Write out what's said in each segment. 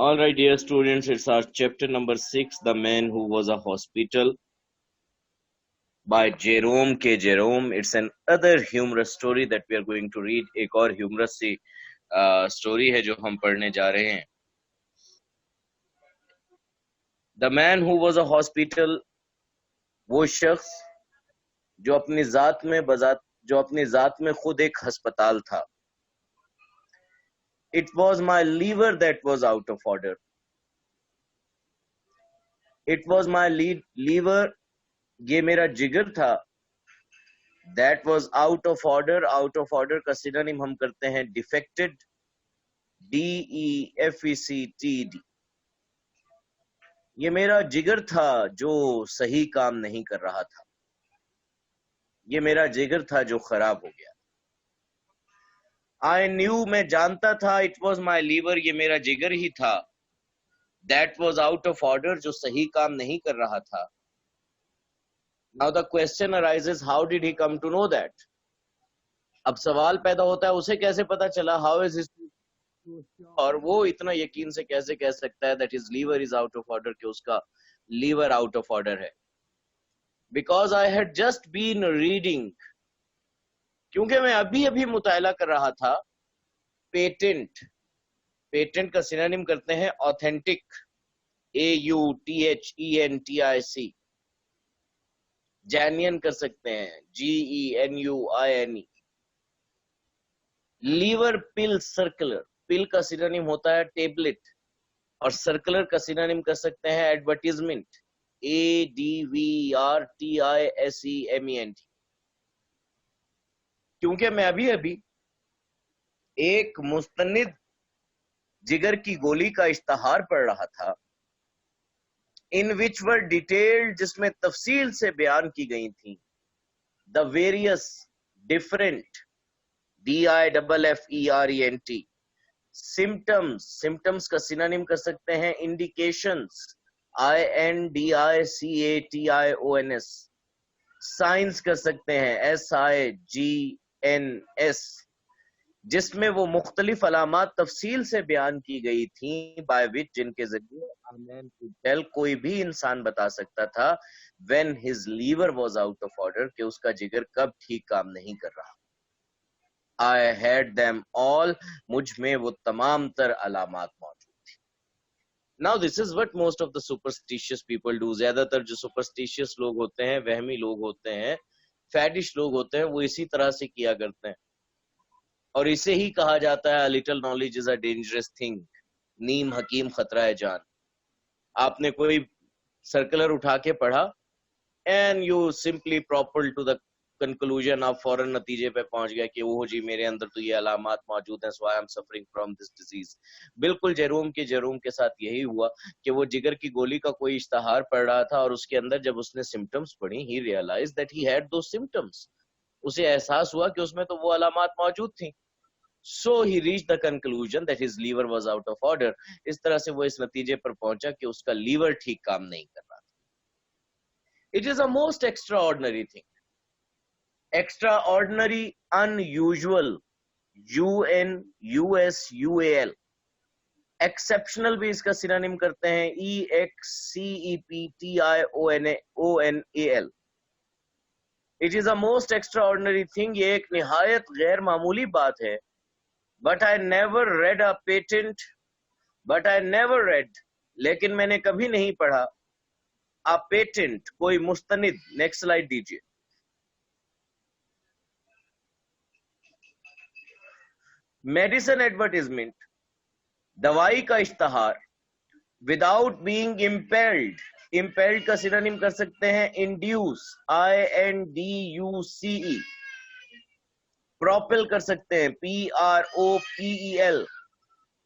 All right, dear students, it's our chapter number 6, The Man Who Was a Hospital by Jerome K. Jerome. It's an other humorous story that we are going to read. एक और humorous सी story है जो हम पढ़ने जा रहे हैं. The Man Who Was a Hospital, वो शख्स जो अपनी जात में खुद एक अस्पताल था. It was my liver that was out of order. It was my liver, ये मेरा जिगर था. That was out of order. Out of order का सिनोनिम हम करते हैं defected, DEFECTED. ये मेरा जिगर था जो सही काम नहीं कर रहा था. ये मेरा जिगर था जो खराब हो गया. I knew, मैं जानता था. It was my liver, ये मेरा जिगर ही था. That was out of order, जो सही काम नहीं कर रहा था. Now the question arises, how did he come to know that? अब सवाल पैदा होता है, उसे कैसे पता चला? How is his, और वो इतना यकीन से कैसे कह सकता है that his liver is out of order, कि उसका liver out of order है? Because I had just been reading, क्योंकि मैं अभी अभी मुताला कर रहा था. पेटेंट, पेटेंट का सिनोनिम करते हैं ऑथेंटिक, AUTHENTIC. जेन्युइन कर सकते हैं GENUINE. लीवर पिल सर्कुलर, पिल का सिनोनिम होता है टेबलेट, और सर्कुलर का सिनोनिम कर सकते हैं एडवर्टीजमेंट, ADVERTISEMENT. क्योंकि मैं अभी अभी एक मुस्तनिद जिगर की गोली का इश्तहार पढ़ रहा था. इन विच वर डिटेल्ड, जिसमें तफसील से बयान की गई थी, the various different, DIFFERENT, symptoms, symptoms का सिनोनिम कर सकते हैं इंडिकेशंस, INDICATIONS. साइंस कर सकते हैं SIGNS, जिसमें वो मुख्तलिफ अलामात तफसील से बयान की गई थी, बाय विच, जिनके जरिए कोई भी इंसान बता सकता था when his liver was out of order, कि उसका जिगर कब ठीक काम नहीं कर रहा. I had them all, मुझ में वो तमाम तर अलामात मौजूद थी. Now this is what most of the superstitious people do. ज्यादातर जो superstitious लोग होते हैं, वहमी लोग होते हैं, फैडिश लोग होते हैं, वो इसी तरह से किया करते हैं. और इसे ही कहा जाता है little knowledge is a dangerous thing. नीम हकीम खतरा है जान. आपने कोई सर्कुलर उठा के पढ़ा and you simply proper to the conclusion, आप फौरन नतीजे पे पहुंच गया कि ओह जी मेरे अंदर तो ये अलामात मौजूद हैं, so I am suffering from this disease. बिल्कुल जेरोम के साथ यही हुआ कि वो जिगर की गोली का कोई इश्तहार पढ़ रहा था, और उसके अंदर जब उसने सिम्टम्स पढ़ी, he realise that he had those symptoms. उसे एहसास हुआ कि उसमें तो वो अलामात मौजूद थी. So he reached the conclusion that his liver was out of order. इस तरह से वो इस नतीजे पर पहुंचा कि उसका लीवर ठीक काम नहीं कर रहा था. It is a most extraordinary thing. Extraordinary, unusual, UNUSUAL. Exceptional भी इसका सिनोनिम करते हैं EXCEPTIONAL. It is a most extraordinary thing. ये एक निहायत गैर मामूली बात है. But I never read a patent. But I never read, लेकिन मैंने कभी नहीं पढ़ा a patent, कोई मुस्तनिद. नेक्स्ट स्लाइड दीजिए. मेडिसिन एडवर्टीजमेंट, दवाई का इश्तहार, विदाउट बीइंग इम्पेल्ड. इम्पेल्ड का सिनोनिम कर सकते हैं इंड्यूस, INDUCE. प्रोपेल कर सकते हैं PROPEL.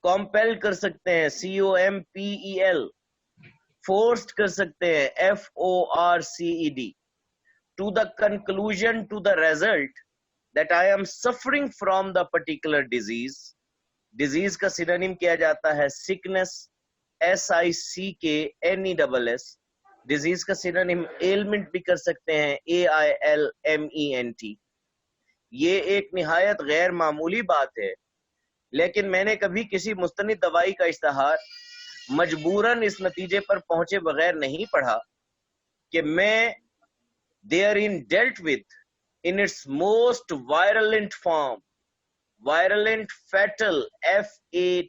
कॉम्पेल कर सकते हैं COMPEL. फोर्स्ड कर सकते हैं FORCED. To the conclusion, to the result that I am suffering from the particular disease. Disease का सिनोनिम किया जाता है सिकनेस, SICKNESS. डिजीज का सिनोनिम एलमेंट भी कर सकते हैं AILMENT. ये एक निहायत गैर मामूली बात है, लेकिन मैंने कभी किसी मुस्तनिद दवाई का इश्तहार मजबूरन इस नतीजे पर पहुंचे बगैर नहीं पढ़ा कि मैं therein dealt with in its most virulent form, virulent, fatal, fatal,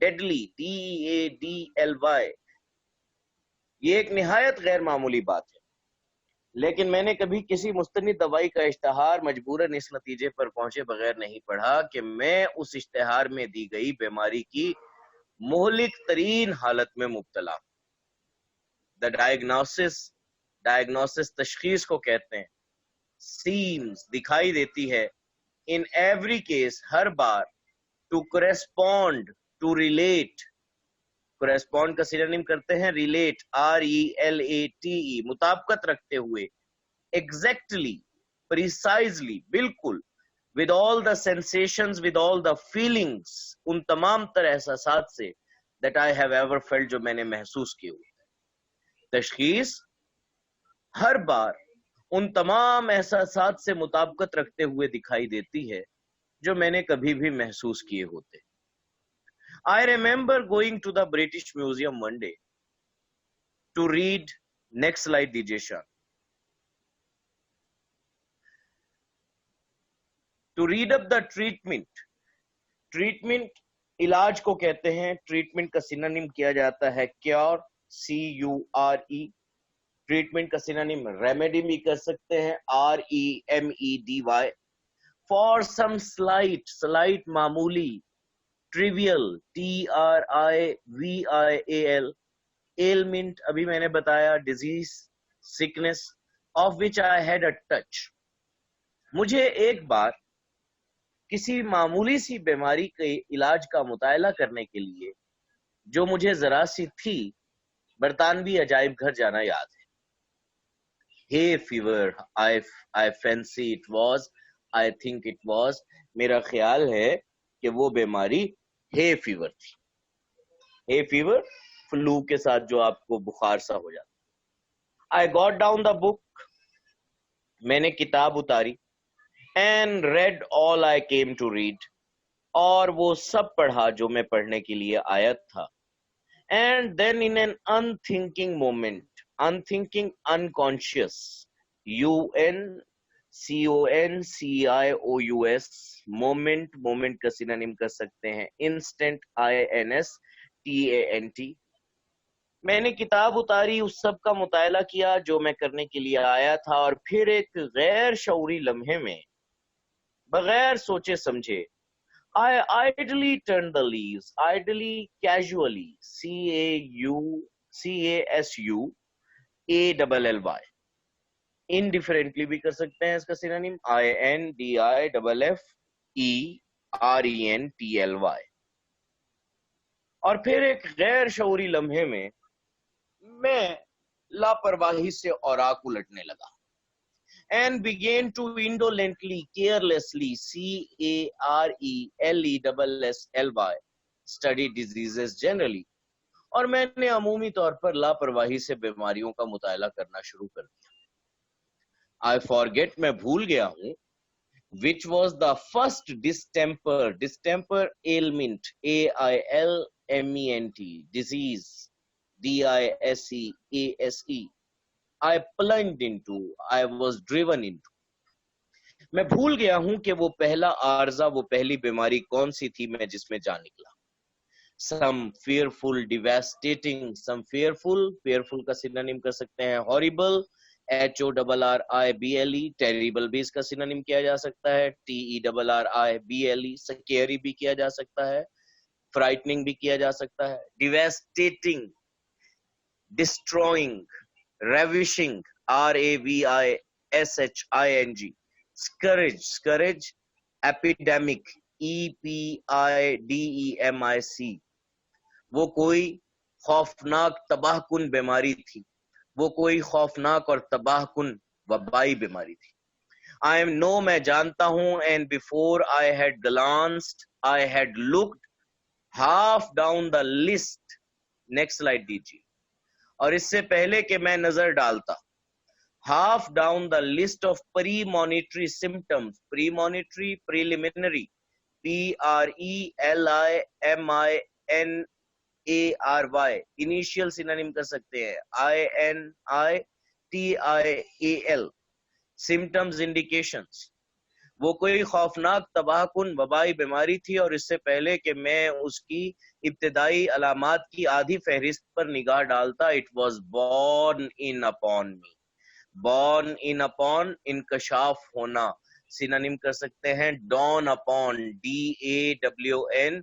deadly, deadly, ये एक निहायत गैर मामूली बात है, लेकिन मैंने कभी किसी मुस्तनिद दवाई का इश्तहार मजबूरन इस नतीजे पर पहुंचे बगैर नहीं पढ़ा कि मैं उस इश्तहार में दी गई बीमारी की मुहलिक तरीन हालत में मुब्तला। द डायग्नोसिस तशखीस को कहते हैं। सीम्स दिखाई देती है, इन एवरी केस हर बार, to correspond, to relate, correspond का सिनोनिम करते हैं रिलेट, RELATE, मुताबिकत रखते हुए, एग्जैक्टली, प्रिसाइजली, बिल्कुल, with all the sensations, with all the feelings, उन तमाम तरह एहसासात से, that I have ever felt, जो मैंने महसूस किए हुए। तशखीस हर बार उन तमाम एहसासात से मुताबिकत रखते हुए दिखाई देती है जो मैंने कभी भी महसूस किए होते। I remember going to the British Museum one day to read, next slide दीजिए Shah, to read up the treatment, इलाज को कहते हैं, ट्रीटमेंट का सिनोनिम किया जाता है क्योर, CURE, ट्रीटमेंट का सिनोनिम रेमेडी भी कर सकते हैं, REMEDY, फॉर सम स्लाइट मामूली, ट्रिवियल, TRIVIAL, एलमेंट अभी मैंने बताया, disease, sickness, of which I had a touch. मुझे एक बार किसी मामूली सी बीमारी के इलाज का मुतायला करने के लिए, जो मुझे जरा सी थी, बरतानवी अजायब घर जाना याद है। Hay fever, I fancy it was, I think it was, मेरा ख्याल है कि वो बीमारी हे फीवर थी। हे फीवर फ्लू के साथ जो आपको बुखार सा हो जाता। I got down the book, मैंने किताब उतारी, and read all I came to read, और वो सब पढ़ा जो मैं पढ़ने के लिए आया था। And then in an unthinking moment, unthinking, unconscious, UNCONCIOUS, moment का सिनोनिम कर सकते हैं इंस्टेंट, INSTANT। मैंने किताब उतारी, उस सब का मुतायला किया जो मैं करने के लिए आया था, और फिर एक गैर शऊरी लम्हे में, बगैर सोचे समझे, I idly turned the leaves, idly, casually, CASUALLY, indifferently भी कर सकते हैं इसका सिनोनिम, INDIFFERENTLY। और फिर एक गैर शऊरी लम्हे में मैं लापरवाही से औराक उलटने लगा, and began to indolently, carelessly, CARELESSLY, study diseases generally, और मैंने अमूमी तौर पर लापरवाही से बीमारियों का मुतायला करना शुरू कर दिया। I forget, मैं भूल गया हूं, which was the first distemper ailment, AILMENT, disease, DISEASE, I plunged into, I was driven into, मैं भूल गया हूं कि वो पहला आर्जा, वो पहली बीमारी कौन सी थी मैं जिसमें जा निकला। Some fearful, devastating, some fearful का सिनोनिम कर सकते हैं horrible, HORRIBLE, terrible भी इसका सिनोनिम किया जा सकता है, TERRIBLE, scary भी किया जा सकता है, frightening भी किया जा सकता है, devastating, destroying, ravishing, RAVISHING, scourge, epidemic, EPIDEMIC, वो कोई खौफनाक तबाहकुन बीमारी थी, वो कोई खौफनाक और तबाहकुन वबाई बीमारी थी। I know, मैं जानता हूं, and before I had glanced, I had looked half down the list, next slide दीजिए, और इससे पहले कि मैं नजर डालता, half down the list of premonitory symptoms, preliminary, PRELIMINARY, INITIAL, initial synonym कर सकते हैं INITIAL, सिम्टम्स इंडिकेशंस। वो कोई खौफनाक तबाहकुन वबाई बीमारी थी और इससे पहले कि मैं उसकी इब्तिदाई अलामात की आधी फहरिस्त पर निगाह डालता, it was born in upon me. Born in upon, इंकशाफ होना, सिनोनिम कर सकते हैं डॉन अपॉन, DAWN,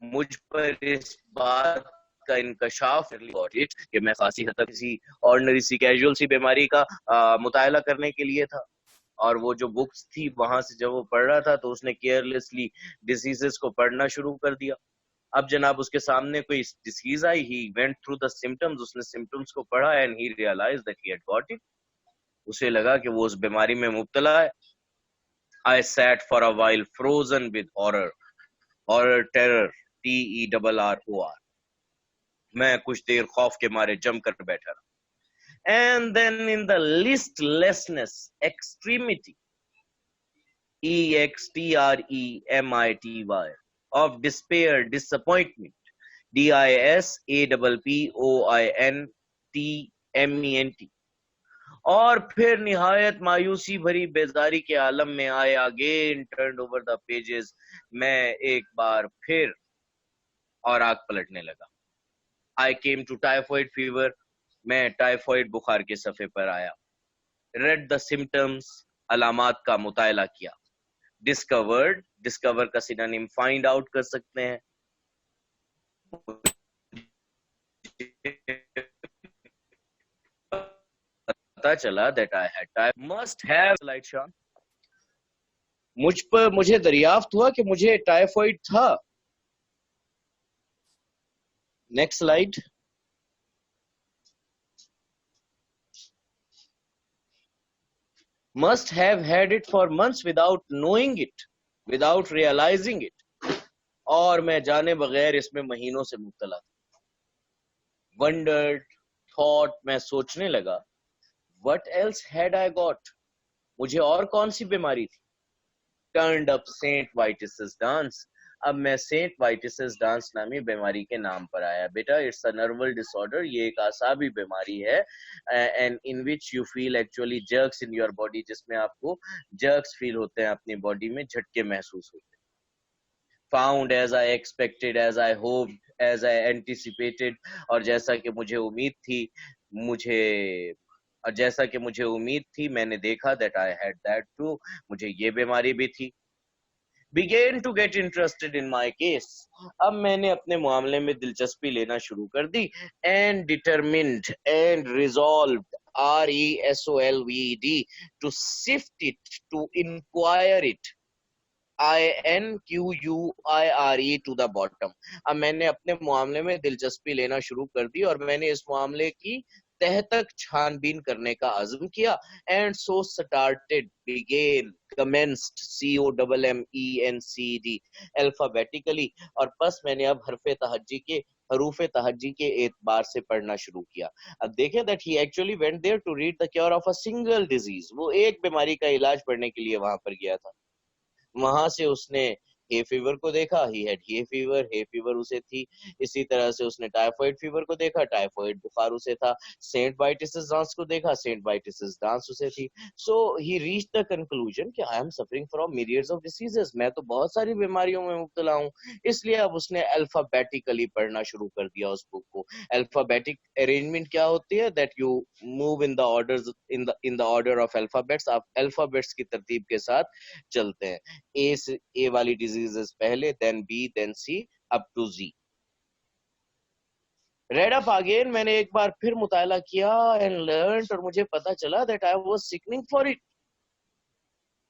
मुझ पर इस बात का इंकशाफ कि मैं खासी हद तक किसी ऑर्डिनरी सी कैजुअल सी बीमारी का मुतायला करने के लिए था। और वो जो बुक्स थी वहां से जब वो पढ़ रहा था तो उसने केयरलेसली डिसीजेस को पढ़ना शुरू कर दिया। अब जनाब उसके सामने कोई डिसीज आई, he went through the symptoms, उसने सिम्टम्स को पढ़ा and he realised that he had got it. उसे लगा कि वो उस बीमारी में मुब्तला है। I sat for a while frozen with horror, terror, TERROR। मैं कुछ देर खौफ के मारे जमकर बैठा रहा। And then in the listlessness, extremity, EXTREMITY, of despair, disappointment, DISAPPOINTMENT, और फिर निहायत मायूसी भरी बेजारी के आलम में आए, again turn over the pages, मैं एक बार फिर और आग पलटने लगा। आई केम टू टाइफॉइड फीवर, मैं टाइफॉइड बुखार के सफे पर आया। रेड द सिम्टम्स, अलामात का मुतायला किया। डिस्कवर्ड, डिस्कवर का सिनोनिम फाइंड आउट कर सकते हैं। पता चला that I had typhoid, must have light Sean, मुझे दरियाफ्त हुआ कि मुझे टाइफॉइड था। Next slide. must have had it for months without knowing it, without realizing it, और मैं जाने बगैर इसमें महीनों से मुब्तला था। wondered, thought, मैं सोचने लगा, what else had I got, मुझे और कौन सी बीमारी थी। turned up Saint Vitus's dance, अब मैं सेंट वाइटिसस डांस नामी बीमारी के नाम पर आया। बेटा, इट्स अ नर्वल डिसऑर्डर, ये एक आसाबी बीमारी है, and in which you feel actually jerks in your body, जिसमें आपको जर्क्स फील होते हैं अपनी बॉडी में, झटके महसूस होते हैं। Found as I expected, as I hoped, as I anticipated, और जैसा कि मुझे उम्मीद थी मैंने देखा, that I had that too, मुझे ये बीमारी भी थी। began to get interested in my case, अब मैंने अपने मामले में दिलचस्पी लेना शुरू कर दी। and determined and resolved, RESOLVED, to sift it, to inquire it, INQUIRE, to the bottom। अब मैंने अपने मामले में दिलचस्पी लेना शुरू कर दी और मैंने इस मामले की तह तक छानबीन करने का अज़्म किया। And so started, began, commenced, COMMENCD, alphabetically, और बस मैंने अब हरूफ तहज्जी के एतबार से पढ़ना शुरू किया। अब देखें that he actually went there to read the cure of a single disease, वो एक बीमारी का इलाज पढ़ने के लिए वहां पर गया था। वहां से उसने हे फीवर को देखा, ही हैड हे फीवर उसे थी। इसी तरह से उसने टाइफॉइड फीवर को देखा, टाइफॉइड बुखार उसे था। सेंट वाइटिसस डांस को देखा, सेंट वाइटिसस डांस उसे थी। सो ही रीच द कंक्लूजन कि आई am suffering from millions of diseases, मैं तो बहुत सारी बीमारियों में मुब्तला हूँ। इसलिए अब उसने अल्फाबेटिकली पढ़ना शुरू कर दिया उस बुक को। अल्फाबेटिक अरेंजमेंट क्या होती है, that you move in the orders, in the order of alphabets, आप अल्फाबेट्स की तरतीब के साथ चलते हैं। ए वाली डिजीजेस पहले, then B, then C, up to G. Read up again, मैंने एक बार फिर मुताला किया एंड लर्न, और मुझे पता चला that I was sickening for it,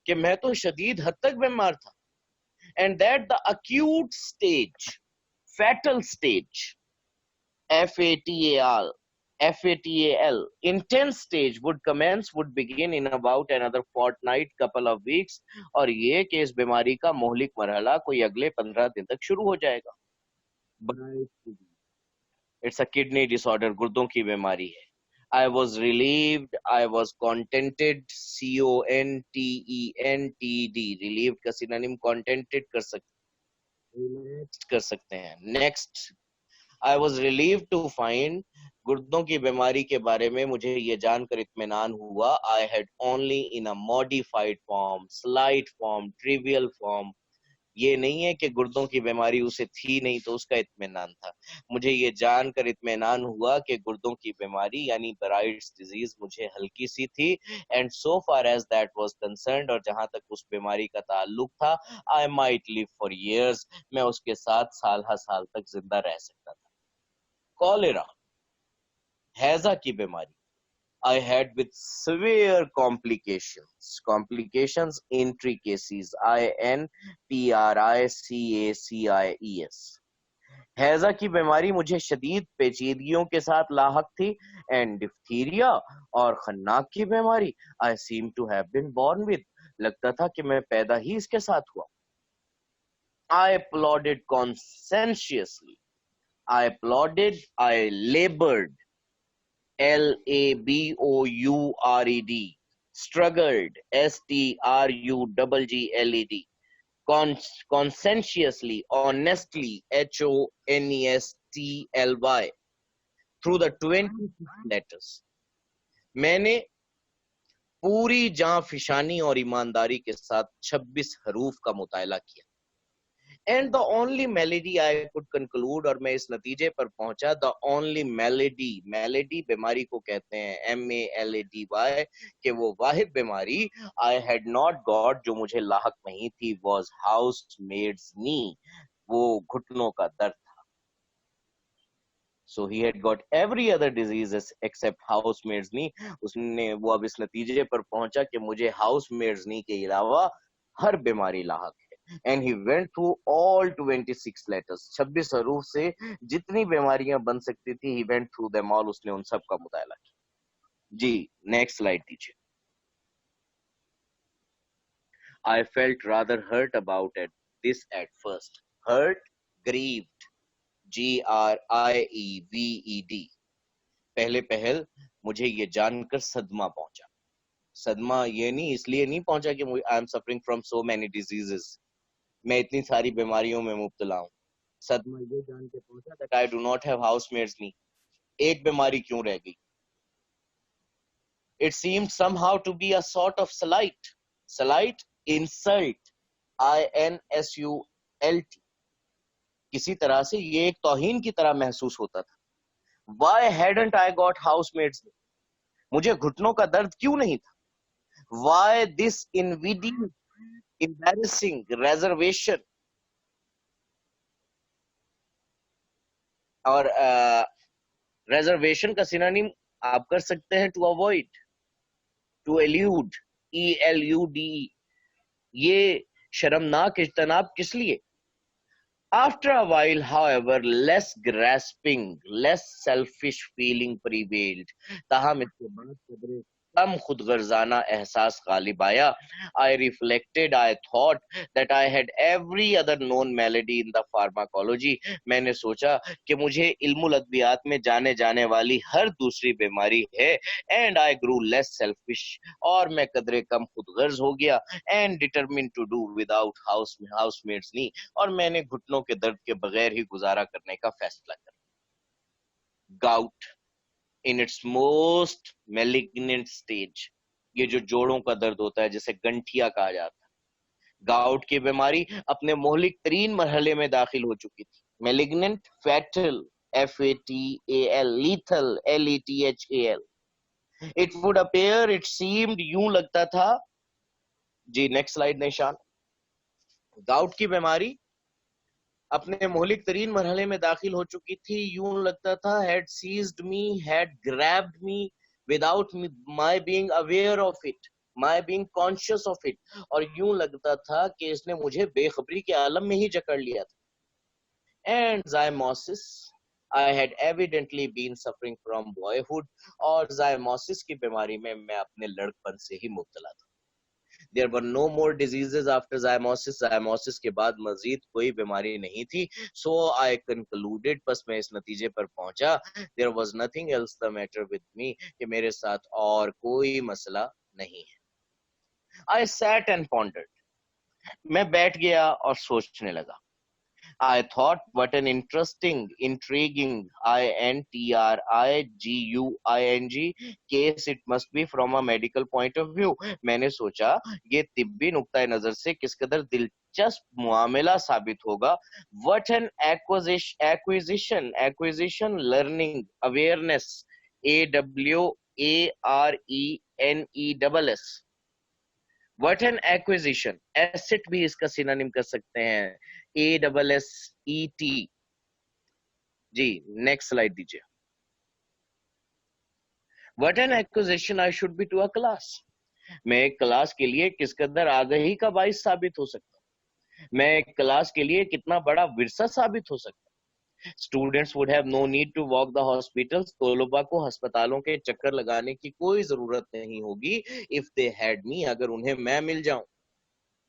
कि मैं तो शदीद हद तक बीमार था। And that the acute stage, fatal stage, FATAL, intense stage would begin in about another fortnight, couple of weeks, और ये कि इस बीमारी का मोहलिक मरहला कोई अगले 15 दिन तक शुरू हो जाएगा। इट्स अ किडनी डिसऑर्डर, गुर्दों की बीमारी है। I was relieved, I was contented, contented, relieved का synonym contented कर सकते, relaxed कर सकते हैं. Next, I was relieved to find, गुर्दों की बीमारी के बारे में मुझे ये जानकर इत्मीनान हुआ, I had only in a modified form, slight form, trivial form. ये नहीं है कि गुर्दों की बीमारी उसे थी नहीं तो उसका इत्मीनान था. मुझे ये जानकर इत्मीनान हुआ कि गुर्दों की बीमारी यानी ब्राइट्स डिजीज मुझे हल्की सी थी. And so far as that was concerned, और जहां तक उस बीमारी का ताल्लुक था, I might live for years, मैं उसके साथ साल हर साल तक जिंदा रह सकता था. कॉलेरा, हैजा की बीमारी, I had with severe complications, intricacies, intricacies. हैजा की बीमारी मुझे शदीद पेचीदगियों के साथ लाहक थी. एंड डिफ्थीरिया और खन्नाक की बीमारी, I seem to have been born with, लगता था कि मैं पैदा ही इसके साथ हुआ. I applauded conscientiously. I labored, LABOURED, struggled, STRUGGLED, conscientiously, honestly, HONESTLY, through the 20 letters. मैंने पूरी जां फिशानी और ईमानदारी के साथ 26 हरूफ का मुताला किया. And the only melody I could conclude, और मैं इस नतीजे पर पहुंचा, the only melody बीमारी को कहते हैं MALADY, कि वो वाहिद बीमारी I had not got, जो मुझे लाहक नहीं थी, was housemaid's knee, वो घुटनों का दर्द था. So he had got every other diseases except housemaid's knee. उसने वो अब इस नतीजे पर पहुंचा कि मुझे housemaid's knee के अलावा हर बीमारी लाहक है. And he went through all 26 letters. 26 हरूफ से जितनी बीमारियां बन सकती थी, he went through them all. उसने उन सब का मुताला किया. जी, नेक्स्ट स्लाइड दीजिए. I felt rather hurt about this at first. Hurt, grieved, GRIEVED. पहले पहल मुझे ये जानकर सदमा पहुंचा. सदमा ये नहीं, इसलिए नहीं पहुंचा कि आई am suffering from so many diseases, मैं इतनी सारी बीमारियों में मुब्तला हूं. सदमा ये जान के पहुंचा that I do not have housemaid's knee. एक बीमारी क्यों रह गई? It seemed somehow to be a sort of slight, insult, INSULT. किसी तरह से ये एक तौहीन की तरह महसूस होता था. Why hadn't I got housemaid's knee? मुझे घुटनों का दर्द क्यों नहीं था? Why this invidious, embarrassing reservation? और reservation का सिनोनिम आप कर सकते हैं to avoid, to elude, ELUDE. ये शर्मनाक इज्तनाब किस लिए? After a while, however, less grasping, less selfish feeling prevailed. ताहम इसके बाद कदरे कम खुदगर्जाना एहसास गालिब आया. I reflected, I thought that I had every other known malady in the pharmacology. मैंने सोचा कि मुझे इल्मुल अद्वियात में जाने जाने वाली हर दूसरी बीमारी है. And I grew less selfish, और मैं कदरे कम खुदगर्ज हो गया. And determined to do without housemaid's knee, और मैंने घुटनों के दर्द के बगैर ही गुजारा करने का फैसला कर. Gout in its most malignant stage, ये जो जोड़ों का दर्द होता है जिसे गंठिया कहा जाता है, गाउट की बीमारी अपने मोहलिक तरीन मरहले में दाखिल हो चुकी थी. malignant, fatal, FATAL, lethal, LETHAL. It would appear, it seemed, यूं लगता था. जी, नेक्स्ट स्लाइड निशान. गाउट की बीमारी अपने मोहलिक तरीन मरहले में दाखिल हो चुकी थी. यूं लगता था had seized me, had grabbed me without my being aware of it, my being conscious of it. और यूं लगता था कि इसने मुझे बेखबरी के आलम में ही जकड़ लिया था. And zymosis, I had evidently been suffering from boyhood, और zymosis की बीमारी में मैं अपने लड़कपन से ही मुब्तला था. There were no more diseases after zymosis. Zymosis के बाद मजीद कोई बीमारी नहीं थी. So I concluded, बस मैं इस नतीजे पर पहुंचा, there was nothing else the matter with me, कि मेरे साथ और कोई मसला नहीं है. I sat and pondered. मैं बैठ गया और सोचने लगा. I thought, what an interesting, intriguing, intriguing case it must be from a medical point of view. मैंने सोचा ये तिब्बी नुक्ता नजर से किस कदर दिलचस्प मामला साबित होगा. What an acquisition, learning, awareness, AWARENESS. What an acquisition. Asset भी इसका सिनोनिम कर सकते हैं. ASSET. जी नेक्स्ट स्लाइड दीजिए. What an acquisition I should be to a class. मैं एक क्लास के लिए किस कदर आगही का बाइस साबित हो सकता हूँ. मैं एक क्लास के लिए कितना बड़ा विरसा साबित हो सकता हूँ. Students would have no need to walk the hospitals. तोलबा को अस्पतालों के चक्कर लगाने की कोई जरूरत नहीं होगी. If they had me, अगर उन्हें मैं मिल जाऊं.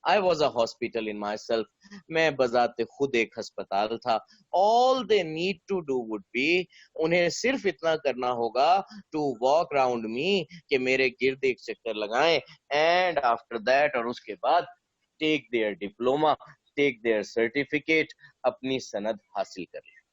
I was a hospital in myself. मैं बजाते खुद एक अस्पताल था. All they need to do would be, उन्हें सिर्फ इतना करना होगा, to walk round me, कि मेरे गिर्द एक चक्कर लगाएं, and after that, और उसके बाद, take their diploma, take their certificate, अपनी सनद हासिल कर लें.